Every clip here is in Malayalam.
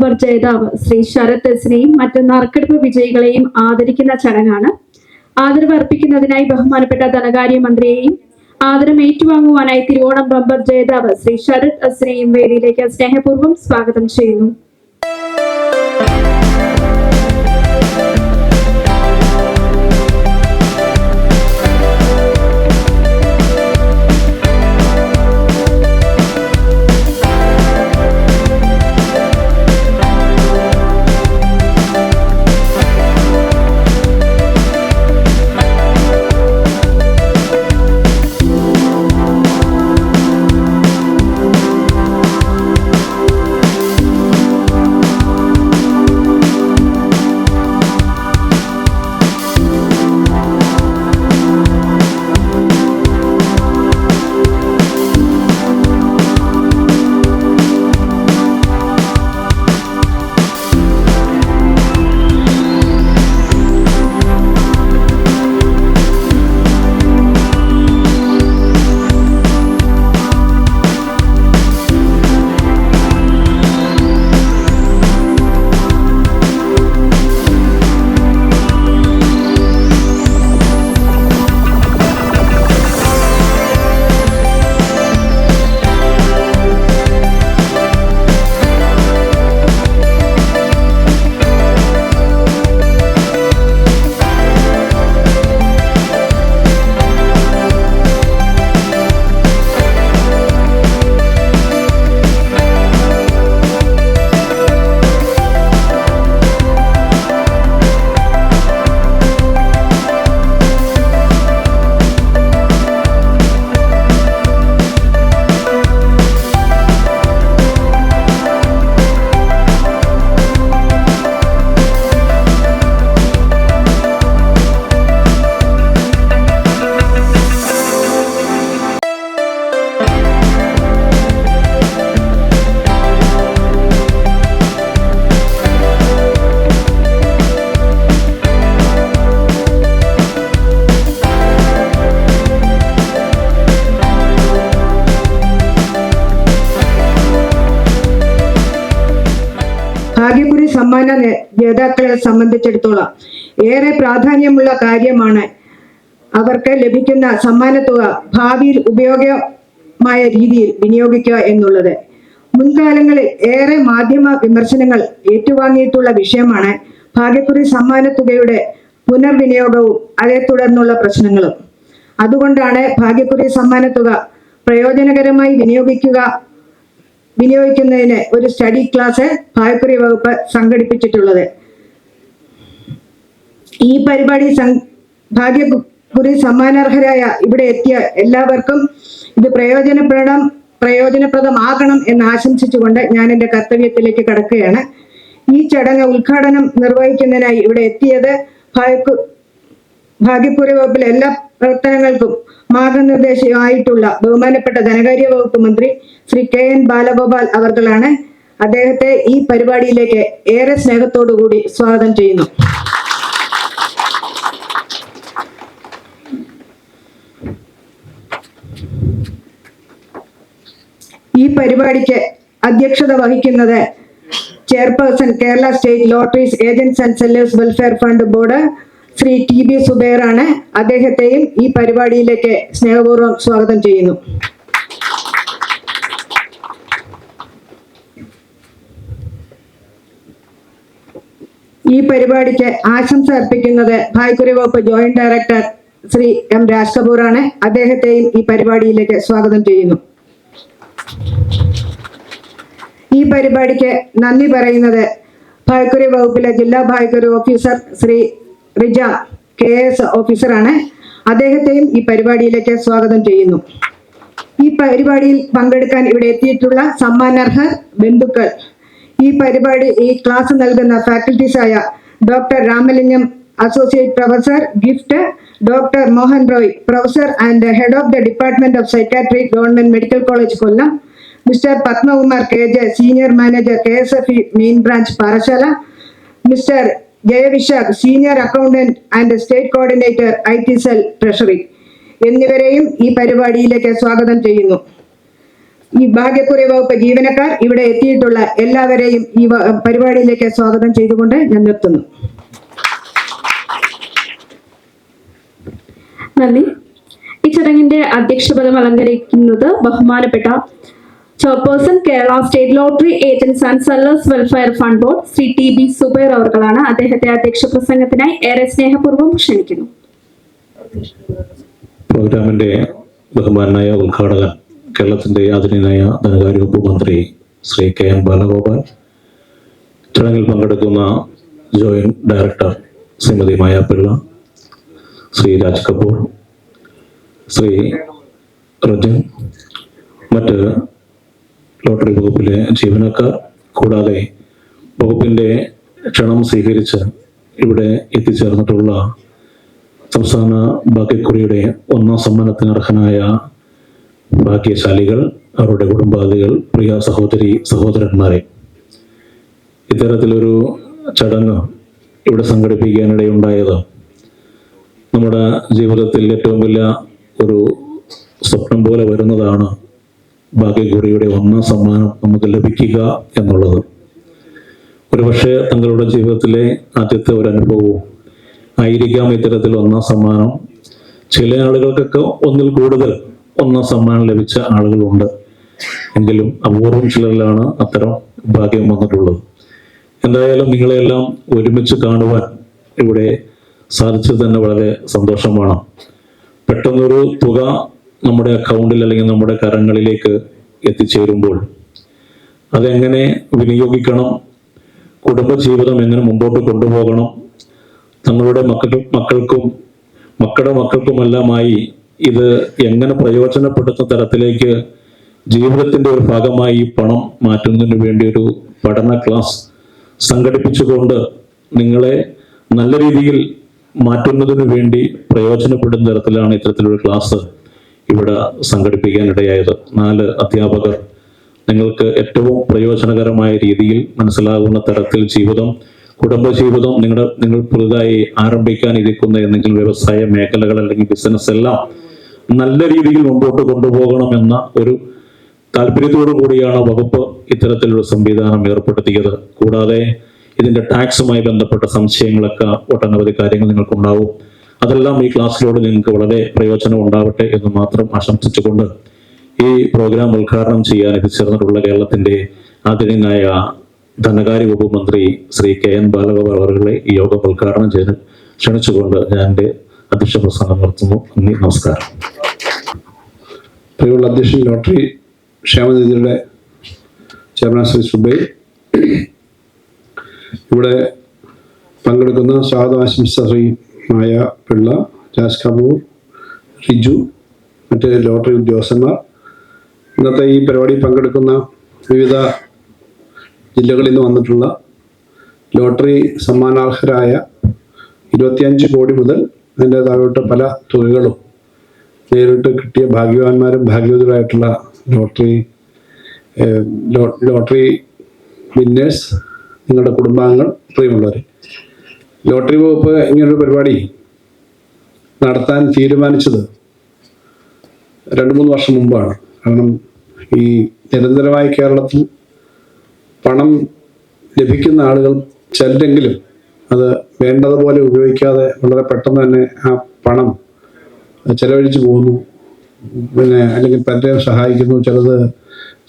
ബമ്പർ ജേതാവ് ശ്രീ ശരത് എസിനെയും മറ്റ് നറുക്കെടുപ്പ് വിജയികളെയും ആദരിക്കുന്ന ചടങ്ങാണ്. ആദരവ് അർപ്പിക്കുന്നതിനായി ബഹുമാനപ്പെട്ട ധനകാര്യമന്ത്രിയെയും ആദരം ഏറ്റുവാങ്ങുവാനായി തിരുവോണം ബമ്പർ ജേതാവ് ശ്രീ ശരത് എസിനെയും വേദിയിലേക്ക് സ്നേഹപൂർവ്വം സ്വാഗതം ചെയ്യുന്നു. ഭാഗ്യക്കുറി സമ്മാന ജേതാക്കളെ സംബന്ധിച്ചിടത്തോളം ഏറെ പ്രാധാന്യമുള്ള കാര്യമാണ് അവർക്ക് ലഭിക്കുന്ന സമ്മാനത്തുക ഭാവിയിൽ ഉപയോഗമായ രീതിയിൽ വിനിയോഗിക്കുക എന്നുള്ളത്. മുൻകാലങ്ങളിൽ ഏറെ മാധ്യമ വിമർശനങ്ങൾ ഏറ്റുവാങ്ങിയിട്ടുള്ള വിഷയമാണ് ഭാഗ്യക്കുറി സമ്മാനത്തുകയുടെ പുനർവിനിയോഗവും അതേ തുടർന്നുള്ള പ്രശ്നങ്ങളും. അതുകൊണ്ടാണ് ഭാഗ്യക്കുറി സമ്മാനത്തുക പ്രയോജനകരമായി വിനിയോഗിക്കുന്നതിന് ഒരു സ്റ്റഡി ക്ലാസ് ഭാഗ്യക്കുറി വകുപ്പ് സംഘടിപ്പിച്ചിട്ടുള്ളത്. ഈ പരിപാടി ഭാഗ്യക്കുറി സമ്മാനാർഹരായ ഇവിടെ എത്തിയ എല്ലാവർക്കും ഇത് പ്രയോജനപ്രദമാകണം എന്ന് ആശംസിച്ചുകൊണ്ട് ഞാൻ എൻ്റെ കർത്തവ്യത്തിലേക്ക് കടക്കുകയാണ്. ഈ ചടങ്ങ് ഉദ്ഘാടനം നിർവഹിക്കുന്നതിനായി ഇവിടെ എത്തിയത് ഭാഗ്യക്കുറി വകുപ്പിലെ എല്ലാ പ്രവർത്തനങ്ങൾക്കും മാർഗനിർദ്ദേശമായിട്ടുള്ള ബഹുമാനപ്പെട്ട ധനകാര്യ വകുപ്പ് മന്ത്രി ശ്രീ KN ബാലഗോപാൽ അവർകളാണ്. അദ്ദേഹത്തെ ഈ പരിപാടിയിലേക്ക് ഏറെ സ്നേഹത്തോടുകൂടി സ്വാഗതം ചെയ്യുന്നു. ഈ പരിപാടിക്ക് അധ്യക്ഷത വഹിക്കുന്നത് chairperson Kerala state lotteries agents and sellers welfare fund board Shri TB Zubair ആണ്. അദ്ദേഹത്തെയും ഈ പരിപാടിയിലേക്ക് സ്നേഹപൂർവ്വം സ്വാഗതം ചെയ്യുന്നു. ഈ പരിപാടിക്ക് ആശംസ അർപ്പിക്കുന്നത് ഭാഗ്യക്കുറി വകുപ്പ് joint director Shri M Raj Kapoor ആണ്. അദ്ദേഹത്തെയും ഈ പരിപാടിയിലേക്ക് സ്വാഗതം ചെയ്യുന്നു. ഈ പരിപാടിക്ക് നന്ദി പറയുന്നത് ഭാഗ്യക്കുറി വകുപ്പിലെ ജില്ലാ ഭാഗ്യക്കുറി ഓഫീസർ ശ്രീ റിജ KS ഓഫീസറാണ്. അദ്ദേഹത്തെയും ഈ പരിപാടിയിലേക്ക് സ്വാഗതം ചെയ്യുന്നു. ഈ പരിപാടിയിൽ പങ്കെടുക്കാൻ ഇവിടെ എത്തിയിട്ടുള്ള സമ്മാനാർഹർ ബന്ധുക്കൾ, ഈ ക്ലാസ് നൽകുന്ന ഫാക്കൽറ്റീസായ doctor Ramalingam associate professor gift, doctor Mohan Roy professor and head of the department of psychiatry government medical college Kollam, mister Padmakumar KJ senior manager KSFE main branch Parassala, mister Jayavishakh senior accountant and state coordinator IT cell treasury എന്നിവരെയും ഈ പരിപാടിയിലേക്ക് സ്വാഗതം ചെയ്യുന്നു. ഈ ഭാഗ്യക്കുറി വകുപ്പ് ജീവനക്കാർ, ഇവിടെ എത്തിയിട്ടുള്ള എല്ലാവരെയും ഈ പരിപാടിയിലേക്ക് സ്വാഗതം ചെയ്തുകൊണ്ട് ഞാൻ നിർത്തുന്നു. നന്ദി. ഈ ചടങ്ങിന്റെ അധ്യക്ഷപദം അലങ്കരിക്കുന്നത് ബഹുമാനപ്പെട്ട chairperson Kerala state lottery agents and sellers welfare fund board Shri TB Zubair അവർകളാണ്. അദ്ദേഹത്തെ അധ്യക്ഷ പ്രസംഗത്തിനായി ഏറെ സ്നേഹപൂർവ്വം ക്ഷണിക്കുന്നു. പ്രോഗ്രാമിന്റെ ബഹുമാനായ ഉദ്ഘാടകൻ കേരളത്തിന്റെ ആദരണീയനായ ധനകാര്യ വകുപ്പ് മന്ത്രി ശ്രീ KN ബാലഗോപാൽ, ചടങ്ങിൽ പങ്കെടുക്കുന്ന ജോയിന്റ് ഡയറക്ടർ ശ്രീമതി മായാപിള്ള, ശ്രീ രാജ് കപൂർ, ശ്രീ റജൻ, മറ്റ് ലോട്ടറി വകുപ്പിലെ ജീവനക്കാർ, കൂടാതെ വകുപ്പിന്റെ ക്ഷണം സ്വീകരിച്ച് ഇവിടെ എത്തിച്ചേർന്നിട്ടുള്ള സംസ്ഥാന ഭാഗ്യക്കുറിയുടെ 1ാം സമ്മാനത്തിന് അർഹനായ ഭാഗ്യശാലികൾ, അവരുടെ കുടുംബാദികൾ, പ്രിയ സഹോദരന്മാരെ, ഇത്തരത്തിലൊരു ചടങ്ങ് ഇവിടെ സംഘടിപ്പിക്കാനിടയുണ്ടായത് നമ്മുടെ ജീവിതത്തിൽ ഏറ്റവും വലിയ ഒരു സ്വപ്നം പോലെ വരുന്നതാണ്. ഭാഗ്യക്കുറിയുടെ 1ാം സമ്മാനം നമുക്ക് ലഭിക്കുക എന്നുള്ളത് ഒരുപക്ഷെ തങ്ങളുടെ ജീവിതത്തിലെ ആദ്യത്തെ ഒരു അനുഭവവും ആയിരിക്കാം ഇത്തരത്തിൽ 1ാം സമ്മാനം. ചില ആളുകൾക്കൊക്കെ ഒന്നിൽ കൂടുതൽ 1ാം സമ്മാനം ലഭിച്ച ആളുകളുണ്ട്. എങ്കിലും അപൂർവം ചിലരിലാണ് അത്തരം ഭാഗ്യം വന്നിട്ടുള്ളത്. എന്തായാലും നിങ്ങളെല്ലാം ഒരുമിച്ച് കാണുവാൻ ഇവിടെ സാധിച്ചത് തന്നെ വളരെ സന്തോഷമാണ്. പെട്ടെന്നൊരു തുക നമ്മുടെ അക്കൗണ്ടിൽ അല്ലെങ്കിൽ നമ്മുടെ കരങ്ങളിലേക്ക് എത്തിച്ചേരുമ്പോൾ അതെങ്ങനെ വിനിയോഗിക്കണം, കുടുംബജീവിതം എങ്ങനെ മുമ്പോട്ട് കൊണ്ടുപോകണം, തങ്ങളുടെ മക്കൾക്കും മക്കളുടെ മക്കൾക്കുമെല്ലാമായി ഇത് എങ്ങനെ പ്രയോജനപ്പെടുത്തുന്ന തരത്തിലേക്ക് ജീവിതത്തിന്റെ ഒരു ഭാഗമായി പണം മാറ്റുന്നതിന് വേണ്ടി ഒരു പഠന ക്ലാസ് സംഘടിപ്പിച്ചുകൊണ്ട് നിങ്ങളെ നല്ല രീതിയിൽ മാറ്റുന്നതിന് വേണ്ടി പ്രയോജനപ്പെടുന്ന തരത്തിലാണ് ഇത്തരത്തിലൊരു ക്ലാസ് ഇവിടെ സംഘടിപ്പിക്കാനിടയായത്. 4 അധ്യാപകർ നിങ്ങൾക്ക് ഏറ്റവും പ്രയോജനകരമായ രീതിയിൽ മനസ്സിലാകുന്ന തരത്തിൽ കുടുംബജീവിതം നിങ്ങൾ പുതുതായി ആരംഭിക്കാനിരിക്കുന്ന എന്തെങ്കിലും വ്യവസായ മേഖലകൾ അല്ലെങ്കിൽ ബിസിനസ് എല്ലാം നല്ല രീതിയിൽ മുമ്പോട്ട് കൊണ്ടുപോകണമെന്ന ഒരു താല്പര്യത്തോടു കൂടിയാണ് വകുപ്പ് ഇത്തരത്തിലുള്ള സംവിധാനം ഏർപ്പെടുത്തിയത്. കൂടാതെ ഇതിന്റെ ടാക്സുമായി ബന്ധപ്പെട്ട സംശയങ്ങളൊക്കെ ഒട്ടനവധി കാര്യങ്ങൾ നിങ്ങൾക്കുണ്ടാവും. അതെല്ലാം ഈ ക്ലാസ്സിലൂടെ നിങ്ങൾക്ക് വളരെ പ്രയോജനം ഉണ്ടാവട്ടെ എന്ന് മാത്രം ആശംസിച്ചുകൊണ്ട് ഈ പ്രോഗ്രാം ഉദ്ഘാടനം ചെയ്യാൻ എത്തിച്ചേർന്നിട്ടുള്ള കേരളത്തിന്റെ ആദരണീയനായ ധനകാര്യ വകുപ്പ് മന്ത്രി ശ്രീ KN ബാലഗോപാൽ അവരുടെ ഈ യോഗം ഉദ്ഘാടനം ചെയ്ത് ക്ഷണിച്ചുകൊണ്ട് ഞാൻ എൻ്റെ അധ്യക്ഷ പ്രസംഗം നടത്തുന്നു. നന്ദി, നമസ്കാരം. പ്രിയമുള്ള അധ്യക്ഷൻ, ലോട്ടറി ക്ഷേമനിധിയുടെ ചെയർമാൻ ശ്രീ സുബൈർ, ഇവിടെ പങ്കെടുക്കുന്ന സ്വാഗതാശംസ ശ്രീ മായ പിള്ള, രാജ് കപൂർ, റിജു, മറ്റ് ലോട്ടറി ഉദ്യോഗസ്ഥന്മാർ, ഇന്നത്തെ ഈ പരിപാടിയിൽ പങ്കെടുക്കുന്ന വിവിധ ജില്ലകളിൽ നിന്ന് വന്നിട്ടുള്ള ലോട്ടറി സമ്മാനാർഹരായ 25 കോടി മുതൽ അതിൻ്റെ താഴോട്ട് പല തുകകളും നേരിട്ട് കിട്ടിയ ഭാഗ്യവാന്മാരും ഭാഗ്യവതികളായിട്ടുള്ള ലോട്ടറി വിന്നേഴ്സ്, നിങ്ങളുടെ കുടുംബാംഗങ്ങൾ, പ്രിയമുള്ളവർ, ലോട്ടറി വകുപ്പ് ഇങ്ങനൊരു പരിപാടി നടത്താൻ തീരുമാനിച്ചത് 2-3 വർഷം മുമ്പാണ്. കാരണം ഈ നിരന്തരമായി കേരളത്തിൽ പണം ലഭിക്കുന്ന ആളുകൾ ചിലരെങ്കിലും അത് വേണ്ടതുപോലെ ഉപയോഗിക്കാതെ വളരെ പെട്ടെന്ന് തന്നെ ആ പണം ചെലവഴിച്ചു പോകുന്നു, അല്ലെങ്കിൽ പലരെയും സഹായിക്കുന്നു, ചിലത്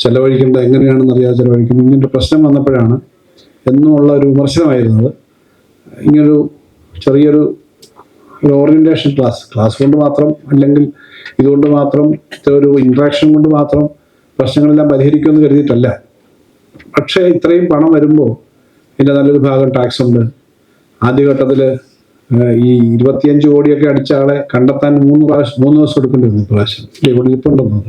ചെലവഴിക്കേണ്ടത് എങ്ങനെയാണെന്ന് അറിയാതെ ചെലവഴിക്കുന്നു. ഇങ്ങനൊരു പ്രശ്നം വന്നപ്പോഴാണ് എന്നുമുള്ള ഒരു വിമർശനമായിരുന്നത് ഇങ്ങനൊരു ചെറിയൊരു ഓറിയന്റേഷൻ ക്ലാസ് കൊണ്ട് മാത്രം, അല്ലെങ്കിൽ ഇതുകൊണ്ട് മാത്രം, ഒരു ഇൻട്രാക്ഷൻ കൊണ്ട് മാത്രം പ്രശ്നങ്ങളെല്ലാം പരിഹരിക്കുമെന്ന് കരുതിയിട്ടല്ല. പക്ഷേ ഇത്രയും പണം വരുമ്പോൾ ഇതിൻ്റെ നല്ലൊരു ഭാഗം ടാക്സ് ഉണ്ട്. ആദ്യഘട്ടത്തിൽ ഈ 25 കോടിയൊക്കെ അടിച്ച ആളെ കണ്ടെത്താൻ 3 ദിവസം എടുക്കേണ്ടി വന്നു. പ്രാവശ്യം ഇവിടെ ഇരിപ്പുണ്ടെന്ന്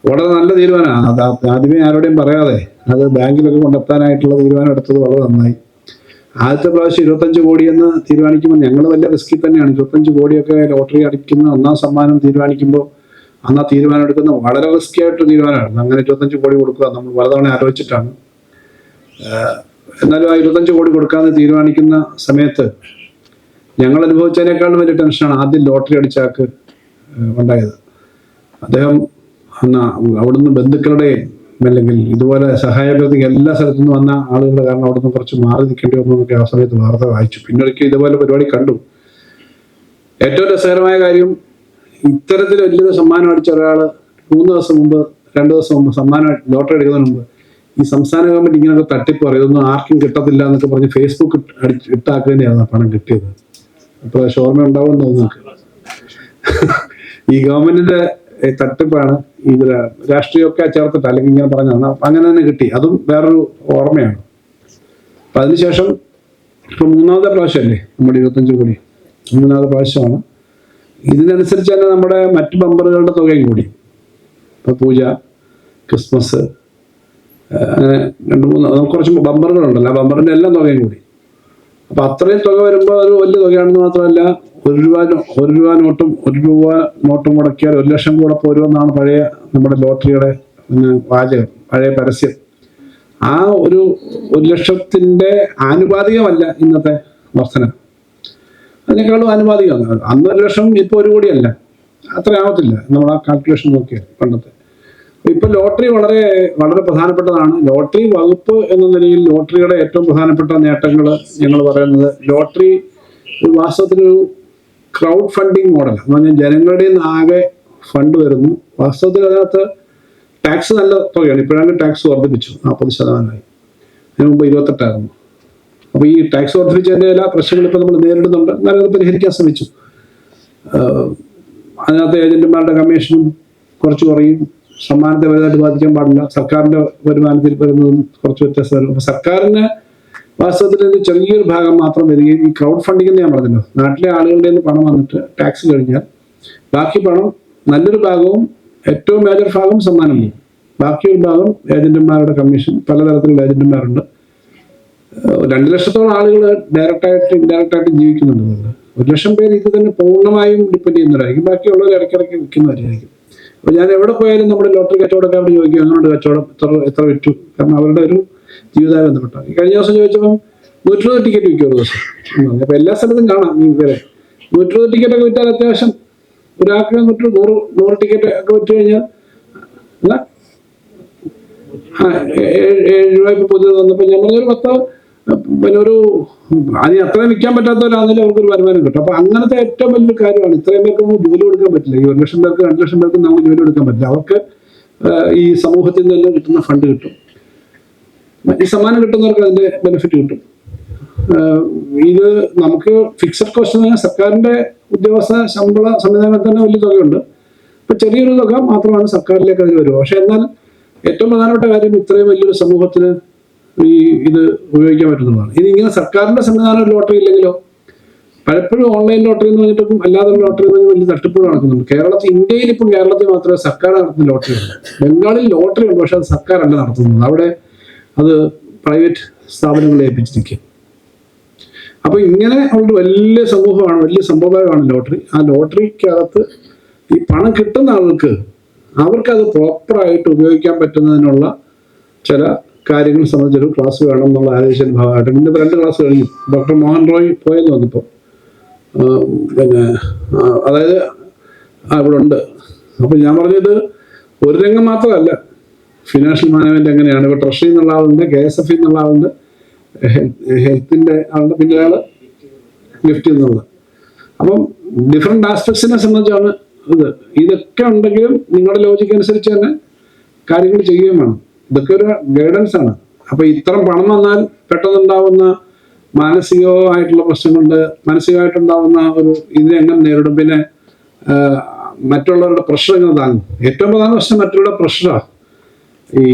വളരെ നല്ല തീരുമാനമാണ്. അത് ആദ്യമേ ആരോടെയും പറയാതെ അത് ബാങ്കിലൊക്കെ കൊണ്ടെത്താനായിട്ടുള്ള തീരുമാനം എടുത്തത് വളരെ നന്നായി. ആദ്യത്തെ പ്രാവശ്യം 25 കോടി എന്ന് തീരുമാനിക്കുമ്പോൾ ഞങ്ങൾ വലിയ റിസ്കിൽ തന്നെയാണ്. 25 കോടിയൊക്കെ ലോട്ടറി അടിക്കുന്ന 1ാം സമ്മാനം തീരുമാനിക്കുമ്പോൾ അന്ന് ആ തീരുമാനം എടുക്കുന്ന വളരെ റിസ്കി ആയിട്ടൊരു തീരുമാനമാണ്. അങ്ങനെ 25 കോടി കൊടുക്കുക നമ്മൾ പലതവണ ആലോചിച്ചിട്ടാണ്. എന്നാലും ആ 25 കോടി കൊടുക്കാമെന്ന് തീരുമാനിക്കുന്ന സമയത്ത് ഞങ്ങൾ അനുഭവിച്ചതിനേക്കാളും വലിയ ടെൻഷനാണ് ആദ്യം ലോട്ടറി അടിച്ച ആൾക്ക് ഉണ്ടായത്. അദ്ദേഹം അന്ന് അവിടുന്ന് ബന്ധുക്കളുടെയും അല്ലെങ്കിൽ ഇതുപോലെ സഹായപ്രതിക്ക് എല്ലാ സ്ഥലത്തു നിന്ന് വന്ന ആളുകളുടെ കാരണം അവിടുന്ന് കുറച്ച് മാറി നിൽക്കേണ്ടി വന്നു എന്നൊക്കെ ആ സമയത്ത് വാർത്ത വായിച്ചു. പിന്നെ ഒരിക്കൽ ഇതുപോലെ പരിപാടി കണ്ടു. ഏറ്റവും രസകരമായ കാര്യം, ഇത്തരത്തിൽ വലിയൊരു സമ്മാനം അടിച്ച ഒരാൾ 3 ദിവസം മുമ്പ് 2 ദിവസം മുമ്പ് സമ്മാനം ലോട്ടറി എടുക്കുന്നതിന് മുമ്പ് ഈ സംസ്ഥാന ഗവൺമെന്റ് ഇങ്ങനെയൊക്കെ തട്ടിപ്പ് പറയും, ഇതൊന്നും ആർക്കും കിട്ടത്തില്ല എന്നൊക്കെ പറഞ്ഞ് ഫേസ്ബുക്ക് ഇട്ടാക്കുന്നതാണ് പണം കിട്ടിയത്. അപ്പോൾ ഓർമ്മ ഉണ്ടാവുമെന്ന് തോന്നുന്നു. ഈ ഗവൺമെന്റിന്റെ തട്ടിപ്പാണ് ഇത്, രാഷ്ട്രീയമൊക്കെ ചേർത്തിട്ട് അല്ലെങ്കിൽ ഇങ്ങനെ പറഞ്ഞതാണ്. അങ്ങനെ തന്നെ കിട്ടി. അതും വേറൊരു ഓർമ്മയാണ്. അപ്പം അതിനുശേഷം ഇപ്പം 3ാമത്തെ പ്രാവശ്യമല്ലേ നമ്മുടെ 25 കോടി, 3ാമത്തെ പ്രാവശ്യമാണ്. ഇതിനനുസരിച്ച് തന്നെ നമ്മുടെ മറ്റ് ബമ്പറുകളുടെ തുകയും കൂടി. ഇപ്പം പൂജ, ക്രിസ്മസ്, അങ്ങനെ 2-3 കുറച്ച് ബമ്പറുകളുണ്ടല്ലോ, ആ ബമ്പറിൻ്റെ എല്ലാം തുകയും കൂടി. അപ്പം അത്രയും തുക വരുമ്പോൾ ഒരു വലിയ തുകയാണെന്ന് മാത്രമല്ല, 1 രൂപ നോട്ടും 1 രൂപ നോട്ടും മുടക്കിയാൽ 1 ലക്ഷം കൂടെ പോരുമെന്നാണ് പഴയ നമ്മുടെ ലോട്ടറിയുടെ വാചകം, പഴയ പരസ്യം. ആ ഒരു 1 ലക്ഷത്തിൻ്റെ ആനുപാതികമല്ല ഇന്നത്തെ വർധന, അതിനേക്കാളും ആനുപാതികമാണ്. അന്ന് 1 ലക്ഷം, ഇപ്പോൾ 1 കോടിയല്ല, അത്ര ആവത്തില്ല നമ്മൾ ആ കാൽക്കുലേഷൻ നോക്കിയാൽ പണ്ടത്തെ. ഇപ്പൊ ലോട്ടറി വളരെ വളരെ പ്രധാനപ്പെട്ടതാണ്. ലോട്ടറി വകുപ്പ് എന്ന നിലയിൽ ലോട്ടറിയുടെ ഏറ്റവും പ്രധാനപ്പെട്ട നേട്ടങ്ങൾ ഞങ്ങൾ പറയുന്നത്, ലോട്ടറി വാസ്തവത്തിലൊരു ക്രൗഡ് ഫണ്ടിങ് മോഡൽ എന്ന് പറഞ്ഞാൽ ജനങ്ങളുടെ ആകെ ഫണ്ട് വരുന്നു. വാസ്തവത്തിൽ അതിനകത്ത് ടാക്സ് നല്ല തുകയാണ്. ഇപ്പോഴാണ് ടാക്സ് വർദ്ധിപ്പിച്ചു, 40%. അതിന് മുമ്പ് 28 അപ്പോൾ ഈ ടാക്സ് വർദ്ധിപ്പിച്ചതിൻ്റെ എല്ലാ പ്രശ്നങ്ങളും ഇപ്പോൾ നമ്മൾ നേരിടുന്നുണ്ട്. എന്നാലും അത് പരിഹരിക്കാൻ ശ്രമിച്ചു. അതിനകത്ത് ഏജന്റുമാരുടെ കമ്മീഷനും കുറച്ച് കുറയും. സമ്മാനത്തെ വലുതായിട്ട് ബാധിക്കാൻ പാടില്ല. സർക്കാരിന്റെ വരുമാനത്തിൽ വരുന്നതും കുറച്ച് വ്യത്യാസം വരും. അപ്പോൾ സർക്കാരിന് വാസ്തവത്തിൽ ഒരു ചെറിയൊരു ഭാഗം മാത്രം വരികയും, ഈ ക്രൗഡ് ഫണ്ടിങ് എന്ന് ഞാൻ പറഞ്ഞല്ലോ, നാട്ടിലെ ആളുകളുടെ നിന്ന് പണം വന്നിട്ട് ടാക്സ് കഴിഞ്ഞാൽ ബാക്കി പണം നല്ലൊരു ഭാഗവും ഏറ്റവും മേജർ ഭാഗം സമ്മാനം പോകും. ബാക്കിയൊരു ഭാഗം ഏജന്റുമാരുടെ കമ്മീഷൻ. പലതരത്തിലുള്ള ഏജന്റുമാരുണ്ട്. 2 ലക്ഷത്തോളം ആളുകൾ ഡയറക്റ്റായിട്ട് ഇൻഡയറക്റ്റായിട്ട് ജീവിക്കുന്നുണ്ട്. 1 ലക്ഷം പേര് ഇത് തന്നെ പൂർണ്ണമായും ഡിപ്പെൻഡ് ചെയ്യുന്നവരായിരിക്കും. ബാക്കിയുള്ളവർ ഇടയ്ക്കിടയ്ക്ക് വിൽക്കുന്നവരായിരിക്കും. അപ്പോൾ ഞാൻ എവിടെ പോയാലും നമ്മുടെ ലോട്ടറി കച്ചവടക്കാരോട് ചോദിക്കും, അങ്ങോട്ട് കച്ചവടം എത്ര വിറ്റു, കാരണം അവരുടെ ഒരു ജീവിതമായി ബന്ധപ്പെട്ടാണ്. കഴിഞ്ഞ ദിവസം ചോദിച്ചപ്പം 120 ടിക്കറ്റ് വിൽക്കും ഒരു ദിവസം. അപ്പോൾ എല്ലാ സ്ഥലത്തും കാണാം ഈ വരെ 120 ടിക്കറ്റൊക്കെ വിറ്റാൽ അത്യാവശ്യം ഒരാൾക്ക് 100 ടിക്കറ്റ് ഒക്കെ വിറ്റ് കഴിഞ്ഞാൽ അല്ല 7 രൂപ ഇപ്പോൾ പുതിയത് വന്നപ്പോൾ ഞാൻ പറഞ്ഞൊരു 10 പിന്നെ ഒരു അതിന് അത്രയും വിൽക്കാൻ പറ്റാത്തവരാണെങ്കിലും അവർക്കൊരു വരുമാനം കിട്ടും. അപ്പോൾ അങ്ങനത്തെ ഏറ്റവും വലിയൊരു കാര്യമാണ്. ഇത്രയും പേർക്ക് നമുക്ക് ജോലി കൊടുക്കാൻ പറ്റില്ല. ഈ 1 ലക്ഷം പേർക്ക് 2 ലക്ഷം പേർക്ക് നമുക്ക് ജോലി കൊടുക്കാൻ പറ്റില്ല. അവർക്ക് ഈ സമൂഹത്തിൽ നിന്ന് കിട്ടുന്ന ഫണ്ട് കിട്ടും. ഈ സമ്മാനം കിട്ടുന്നവർക്ക് അതിന്റെ ബെനിഫിറ്റ് കിട്ടും. ഇത് നമുക്ക് ഫിക്സഡ് കോസ്റ്റ് എന്ന് പറഞ്ഞാൽ സർക്കാരിന്റെ ഉദ്യോഗസ്ഥ ശമ്പള സംവിധാനത്തിൽ തന്നെ വലിയ തുകയുണ്ട്. ഇപ്പൊ ചെറിയൊരു തുക മാത്രമാണ് സർക്കാരിലേക്ക് അത് വരുക. പക്ഷെ എന്നാൽ ഏറ്റവും പ്രധാനപ്പെട്ട കാര്യം, ഇത്രയും വലിയൊരു സമൂഹത്തിന് ഈ ഇത് ഉപയോഗിക്കാൻ പറ്റുന്നതാണ്. ഇനി ഇങ്ങനെ സർക്കാരിന്റെ സംവിധാനം ലോട്ടറി ഇല്ലെങ്കിലോ, പലപ്പോഴും ഓൺലൈൻ ലോട്ടറി എന്ന് പറഞ്ഞിട്ടും അല്ലാതെ ലോട്ടറി എന്ന് പറഞ്ഞാൽ വലിയ തട്ടിപ്പുകൾ നടക്കുന്നുണ്ട്. ഇന്ത്യയിൽ ഇപ്പം കേരളത്തിൽ മാത്രമേ സർക്കാർ നടത്തുന്ന ലോട്ടറി ഉള്ളൂ. ബംഗാളിൽ ലോട്ടറി ഉണ്ട്, പക്ഷെ അത് സർക്കാരല്ല നടത്തുന്നത്. അവിടെ അത് പ്രൈവറ്റ് സ്ഥാപനങ്ങളെ ഏൽപ്പിച്ചിരിക്കുക. അപ്പൊ ഇങ്ങനെ ഒരു വലിയ സമൂഹമാണ്, വലിയ സമ്പ്രദായമാണ് ലോട്ടറി. ആ ലോട്ടറിക്കകത്ത് ഈ പണം കിട്ടുന്ന ആൾക്ക് അവർക്കത് പ്രോപ്പറായിട്ട് ഉപയോഗിക്കാൻ പറ്റുന്നതിനുള്ള ചില കാര്യങ്ങൾ സംബന്ധിച്ചൊരു ക്ലാസ് വേണം എന്നുള്ള ആലോചിച്ചതിന്റെ ഭാഗമായിട്ട് ഇന്ന് 2 ക്ലാസ് കഴിഞ്ഞു. ഡോക്ടർ മോഹൻ റോയ് പോയെന്ന് വന്നപ്പോൾ പിന്നെ അതായത് ഇവിടെ ഉണ്ട്. അപ്പോൾ ഞാൻ പറഞ്ഞത് ഒരു രംഗം മാത്രമല്ല, ഫിനാൻഷ്യൽ മാനേജ്മെന്റ് എങ്ങനെയാണ്. ഇപ്പോൾ ട്രഷറി എന്നുള്ള ആളുണ്ട്, KSF എന്നുള്ള ആളുണ്ട്, ഹെൽത്തിന്റെ ആളുണ്ട്, പിന്നെ ഒരാൾ ഗിഫ്റ്റ് എന്നുള്ളത്. അപ്പം ഡിഫറെന്റ് ആസ്പെക്ട്സിനെ സംബന്ധിച്ചാണ് ഇതൊക്കെ ഉണ്ടെങ്കിലും നിങ്ങളുടെ ലോജിക്ക് അനുസരിച്ച് തന്നെ കാര്യങ്ങൾ ചെയ്യുകയും വേണം. ഇതൊക്കെ ഒരു ഗൈഡൻസ് ആണ്. അപ്പൊ ഇത്തരം പണം വന്നാൽ പെട്ടെന്നുണ്ടാവുന്ന മാനസികമായിട്ടുള്ള പ്രശ്നങ്ങളുണ്ട്. മാനസികമായിട്ടുണ്ടാവുന്ന ഒരു ഇതിനെങ്ങനെ നേരിടും, പിന്നെ മറ്റുള്ളവരുടെ പ്രഷർ എങ്ങനെ താങ്ങും. ഏറ്റവും പ്രധാന പ്രശ്നം മറ്റുള്ളവരുടെ പ്രഷറാണ്. ഈ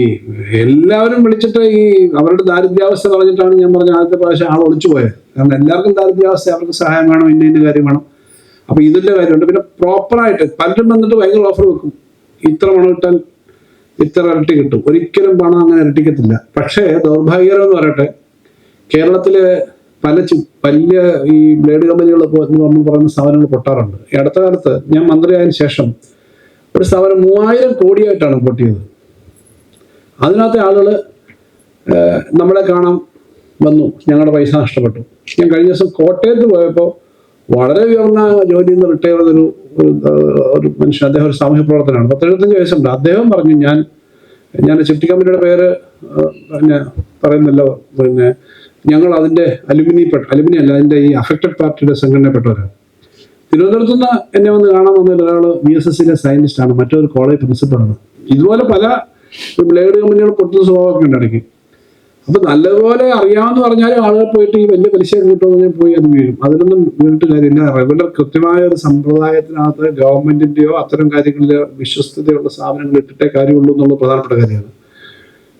എല്ലാവരും വിളിച്ചിട്ട് ഈ അവരുടെ ദാരിദ്ര്യാവസ്ഥ പറഞ്ഞിട്ടാണ് ഞാൻ പറഞ്ഞ ആദ്യത്തെ പ്രാവശ്യം ആൾ ഒളിച്ചു പോയത്. കാരണം എല്ലാവർക്കും ദാരിദ്ര്യാവസ്ഥ, അവർക്ക് സഹായം വേണം, ഇന്ന കാര്യം വേണം. അപ്പൊ ഇതിന്റെ കാര്യമുണ്ട്. പിന്നെ പ്രോപ്പറായിട്ട് പലരും വന്നിട്ട് ഭയങ്കര ഓഫർ വെക്കും, ഇത്ര പണം ഇട്ടാൽ ഇത്ര ഇരട്ടി കിട്ടും. ഒരിക്കലും പണം അങ്ങനെ ഇരട്ടിക്കത്തില്ല. പക്ഷേ ദൗർഭാഗ്യകരം എന്ന് പറയട്ടെ, കേരളത്തിലെ വലിയ ഈ ബ്ലേഡ് കമ്പനികൾ നമ്മൾ പറയുന്ന സ്ഥാപനങ്ങൾ പൊട്ടാറുണ്ട്. ഈ അടുത്ത കാലത്ത് ഞാൻ മന്ത്രിയായതിനു ശേഷം ഒരു സ്ഥാപനം 3000 കോടിയായിട്ടാണ് പൊട്ടിയത്. അതിനകത്തെ ആളുകൾ നമ്മളെ കാണാൻ വന്നു, ഞങ്ങളുടെ പൈസ നഷ്ടപ്പെട്ടു. ഞാൻ കഴിഞ്ഞ ദിവസം കോട്ടയത്ത് പോയപ്പോൾ വളരെ ഉയർന്ന ജോലിയിൽ നിന്ന് റിട്ടയർ ചെയ്തൊരു ഒരു മനുഷ്യൻ, അദ്ദേഹം ഒരു സാമൂഹ്യ പ്രവർത്തനമാണ്. 75 വയസ്സുണ്ട്. അദ്ദേഹം പറഞ്ഞു, ഞാൻ ചിട്ടി കമ്പനിയുടെ പേര് പിന്നെ പറയുന്നല്ലോ, പിന്നെ ഞങ്ങൾ അതിൻ്റെ അലുമിനി അല്ല, അതിൻ്റെ ഈ അഫക്റ്റഡ് പാർട്ടിയുടെ സംഘടനപ്പെട്ടവരാണ്. തിരുവനന്തപുരത്ത് നിന്ന് എന്നെ വന്ന് കാണാൻ വന്നതിൽ ഒരാൾ VSSCയിലെ സയന്റിസ്റ്റാണ്, മറ്റൊരു കോളേജ് പ്രിൻസിപ്പളാണ്. ഇതുപോലെ പല ബ്ലേഡ് കമ്പനികൾ പൊട്ടുന്ന സ്വഭാവമൊക്കെ ഉണ്ട് ഇടയ്ക്ക്. അപ്പൊ നല്ലതുപോലെ അറിയാമെന്ന് പറഞ്ഞാലും ആളുകൾ പോയിട്ട് ഈ വലിയ പലിശ കിട്ടുമെന്ന് ഞാൻ പോയി അത് വീഴും. അതിനൊന്നും വീണിട്ട് കാര്യമില്ല. റെഗുലർ കൃത്യമായ ഒരു സമ്പ്രദായത്തിനകത്ത് ഗവൺമെന്റിന്റെയോ അത്തരം കാര്യങ്ങളിലോ വിശ്വസ്തതയുള്ള സ്ഥാപനങ്ങൾ ഇട്ടിട്ടേ കാര്യമുള്ളൂ എന്നുള്ളത് പ്രധാനപ്പെട്ട കാര്യമാണ്.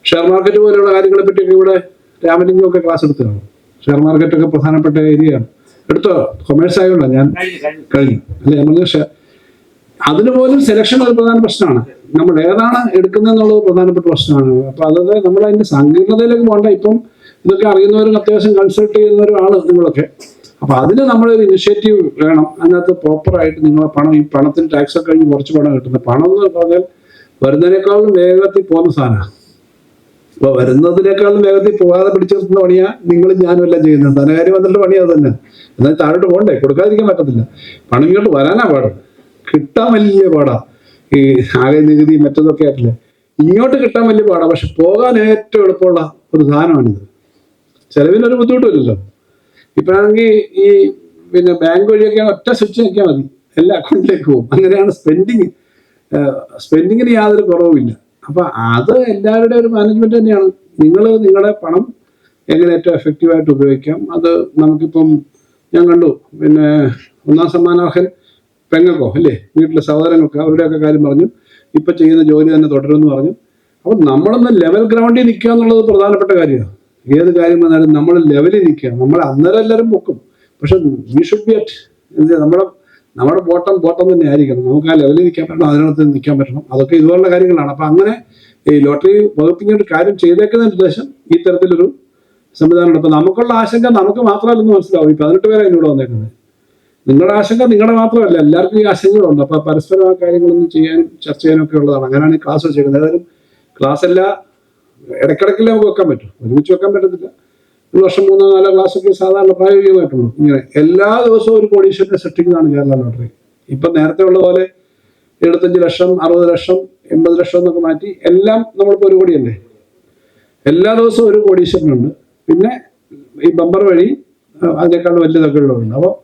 ഷെയർ മാർക്കറ്റ് പോലെയുള്ള കാര്യങ്ങളെ പറ്റിയൊക്കെ ഇവിടെ രാമലിംഗമൊക്കെ ക്ലാസ് എടുത്തതാണ്. ഷെയർ മാർക്കറ്റൊക്കെ പ്രധാനപ്പെട്ട ഏരിയയാണ്. എടുത്തോ? കൊമേഴ്സ് ആയതുകൊണ്ടാണ് ഞാൻ കഴിഞ്ഞു അല്ലെ? നമ്മൾ അതിന് പോലും സെലക്ഷൻ ഒരു പ്രധാന പ്രശ്നമാണ്. നമ്മൾ ഏതാണ് എടുക്കുന്നതെന്നുള്ളത് പ്രധാനപ്പെട്ട പ്രശ്നമാണ്. അപ്പൊ അതായത് നമ്മൾ അതിന്റെ സങ്കീർണതയിലേക്ക് പോകണ്ട. ഇപ്പം ഇതൊക്കെ അറിയുന്നവരും അത്യാവശ്യം കൺസൾട്ട് ചെയ്യുന്നവരും ആണ് നിങ്ങളൊക്കെ. അപ്പൊ അതിന് നമ്മളൊരു ഇനിഷ്യേറ്റീവ് വേണം. അതിനകത്ത് പ്രോപ്പറായിട്ട് നിങ്ങളെ പണം, ഈ പണത്തിന് ടാക്സ് ഒക്കെ കഴിഞ്ഞ് കുറച്ച് പണം കിട്ടുന്നത്, പണം എന്ന് പറഞ്ഞാൽ വരുന്നതിനേക്കാളും വേഗത്തിൽ പോകുന്ന സാധനമാണ്. അപ്പൊ വരുന്നതിനേക്കാളും വേഗത്തിൽ പോകാതെ പിടിച്ചു നിർത്തുന്ന പണിയാ നിങ്ങളും ഞാനും എല്ലാം ചെയ്യുന്നത്. ധനകാര്യം വന്നിട്ട് പണി അത് തന്നെ. എന്നാൽ താഴോട്ട് പോകണ്ടേ, കൊടുക്കാതിരിക്കാൻ പറ്റത്തില്ല. പണം ഇങ്ങോട്ട് വരാനാ പാട്, കിട്ടാൻ വലിയ പാടാ. ഈ ആകെ നികുതി മറ്റതൊക്കെ ആയിട്ടില്ലേ, ഇങ്ങോട്ട് കിട്ടാൻ വലിയ പാടാ. പക്ഷെ പോകാൻ ഏറ്റവും എളുപ്പമുള്ള ഒരു സാധനമാണിത്. ചെലവിനൊരു ബുദ്ധിമുട്ടില്ലല്ലോ. ഇപ്പോഴാണെങ്കിൽ ഈ പിന്നെ ബാങ്ക് വഴിയൊക്കെ ഒറ്റ സ്വിച്ച് നോക്കിയാൽ മതി, എല്ലാ അക്കൗണ്ടിലേക്ക് പോകും. അങ്ങനെയാണ് സ്പെൻഡിങ്ങിന് യാതൊരു കുറവുമില്ല. അപ്പൊ അത് എല്ലാവരുടെയും ഒരു മാനേജ്മെന്റ് തന്നെയാണ്. നിങ്ങളുടെ പണം എങ്ങനെ ഏറ്റവും എഫക്റ്റീവായിട്ട് ഉപയോഗിക്കാം. അത് നമുക്കിപ്പം ഞാൻ കണ്ടു, പിന്നെ 1ാം സമ്മാനാർഹൻ പെങ്ങൾക്കോ അല്ലേ, വീട്ടിലെ സഹോദരങ്ങൾക്കോ അവരുടെയൊക്കെ കാര്യം പറഞ്ഞു. ഇപ്പൊ ചെയ്യുന്ന ജോലി തന്നെ തുടരുമെന്ന് പറഞ്ഞു. അപ്പൊ നമ്മളൊന്ന് ലെവൽ ഗ്രൗണ്ടിൽ നിൽക്കുക എന്നുള്ളത് പ്രധാനപ്പെട്ട കാര്യമാണ്. ഏത് കാര്യം വന്നാലും നമ്മൾ ലെവലിൽ നിൽക്കുക. നമ്മൾ അന്നേരം എല്ലാവരും പൊക്കും, പക്ഷെ വി ഷുഡ് ബി അറ്റ് നമ്മുടെ ബോട്ടം തന്നെ ആയിരിക്കണം. നമുക്ക് ആ ലെവലിൽ നിൽക്കാൻ പറ്റണം, അതിനകത്ത് നിൽക്കാൻ പറ്റണം. അതൊക്കെ ഇതുപോലുള്ള കാര്യങ്ങളാണ്. അപ്പൊ അങ്ങനെ ഈ ലോട്ടറി വകുപ്പിങ്ങനെ ഒരു കാര്യം ചെയ്തേക്കുന്ന ഉദ്ദേശം ഈ തരത്തിലൊരു സംവിധാനമുണ്ട്. അപ്പൊ നമുക്കുള്ള ആശങ്ക നമുക്ക് മാത്രമല്ലെന്ന് മനസ്സിലാവും. ഈ 18 പേരാണ് ഇവിടെ വന്നേക്കുന്നത്. നിങ്ങളുടെ ആശങ്ക നിങ്ങളുടെ മാത്രമല്ല, എല്ലാവർക്കും ഈ ആശങ്കകളുണ്ട്. അപ്പൊ പരസ്പരം ആ കാര്യങ്ങളൊന്നും ചെയ്യാനും ചർച്ച ചെയ്യാനും ഒക്കെ ഉള്ളതാണ്. അങ്ങനെയാണ് ഈ ക്ലാസ് വെച്ചേക്കുന്നത്. ഏതായാലും ക്ലാസ് എല്ലാം ഇടയ്ക്കിടയ്ക്കില്ല നമുക്ക് വെക്കാൻ പറ്റും, ഒരുമിച്ച് വെക്കാൻ പറ്റത്തില്ല. ഒരു വർഷം 3-4 ക്ലാസ്സൊക്കെ സാധാരണ പ്രായോഗികമായിട്ടുള്ളൂ. ഇങ്ങനെ എല്ലാ ദിവസവും ഒരു കോടീശ്വരനെ സൃഷ്ടിക്കുന്നതാണ് കേരള ലോട്ടറി. ഇപ്പം നേരത്തെ ഉള്ള പോലെ 75 ലക്ഷം, 60 ലക്ഷം, 80 ലക്ഷം എന്നൊക്കെ മാറ്റി എല്ലാം നമ്മളിപ്പോൾ 1 കോടിയല്ലേ. എല്ലാ ദിവസവും ഒരു കോടീശ്വരനുണ്ട്. പിന്നെ ഈ ബമ്പർ വഴി അതിനേക്കാൾ വലിയ തുകകളുണ്ട്. അപ്പോൾ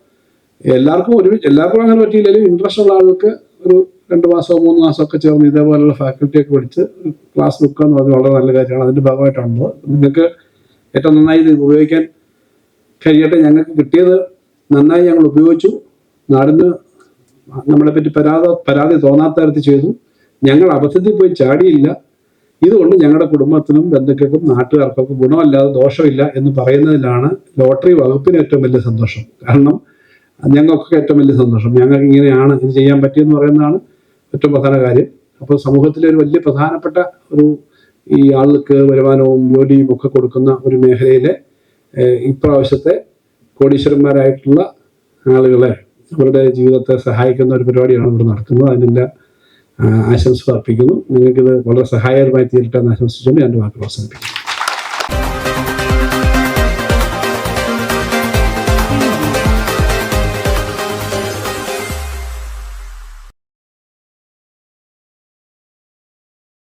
എല്ലാവർക്കും അങ്ങനെ പറ്റിയില്ലെങ്കിലും ഇൻട്രസ്റ്റ് ഉള്ള ആൾക്ക് ഒരു 2 മാസമോ 3 മാസമോ ഒക്കെ ചേർന്ന് ഇതേപോലുള്ള ഫാക്കൽറ്റിയൊക്കെ പഠിച്ച് ക്ലാസ് ബുക്ക് എന്ന് പറഞ്ഞാൽ വളരെ നല്ല കാര്യമാണ്. അതിൻ്റെ ഭാഗമായിട്ടാണുള്ളത്. നിങ്ങൾക്ക് ഏറ്റവും നന്നായി ഇത് ഉപയോഗിക്കാൻ കഴിയട്ടെ. ഞങ്ങൾക്ക് കിട്ടിയത് നന്നായി ഞങ്ങൾ ഉപയോഗിച്ചു. നാടിന് നമ്മളെപ്പറ്റി പരാതി തോന്നാത്ത തരത്തിൽ ചെയ്തു. ഞങ്ങൾ അബദ്ധത്തിൽ പോയി ചാടിയില്ല. ഇതുകൊണ്ട് ഞങ്ങളുടെ കുടുംബത്തിനും ബന്ധുക്കൾക്കും നാട്ടുകാർക്കൊക്കെ ഗുണമല്ലാതെ ദോഷമില്ല എന്ന് പറയുന്നതിലാണ് ലോട്ടറി വകുപ്പിന് ഏറ്റവും വലിയ സന്തോഷം. കാരണം ഞങ്ങൾക്കൊക്കെ ഏറ്റവും വലിയ സന്തോഷം. ഞങ്ങൾക്ക് ഇങ്ങനെയാണ് ഇത് ചെയ്യാൻ പറ്റിയെന്ന് പറയുന്നതാണ് ഏറ്റവും പ്രധാന കാര്യം. അപ്പോൾ സമൂഹത്തിലെ ഒരു വലിയ പ്രധാനപ്പെട്ട ഒരു ഈ ആൾക്ക് വരുമാനവും ജോലിയും ഒക്കെ കൊടുക്കുന്ന ഒരു മേഖലയിലെ ഇപ്രാവശ്യത്തെ കോടീശ്വരന്മാരായിട്ടുള്ള ആളുകളെ അവരുടെ ജീവിതത്തെ സഹായിക്കുന്ന ഒരു പരിപാടിയാണ് ഇവിടെ നടക്കുന്നത്. അതിനെല്ലാം ആശംസ അർപ്പിക്കുന്നു. നിങ്ങൾക്കിത് വളരെ സഹായകരമായി തീരട്ടെ എന്ന് ആശംസിച്ചുകൊണ്ട് ഞാൻ വാക്കുകൾ അവസാനിപ്പിക്കുന്നു.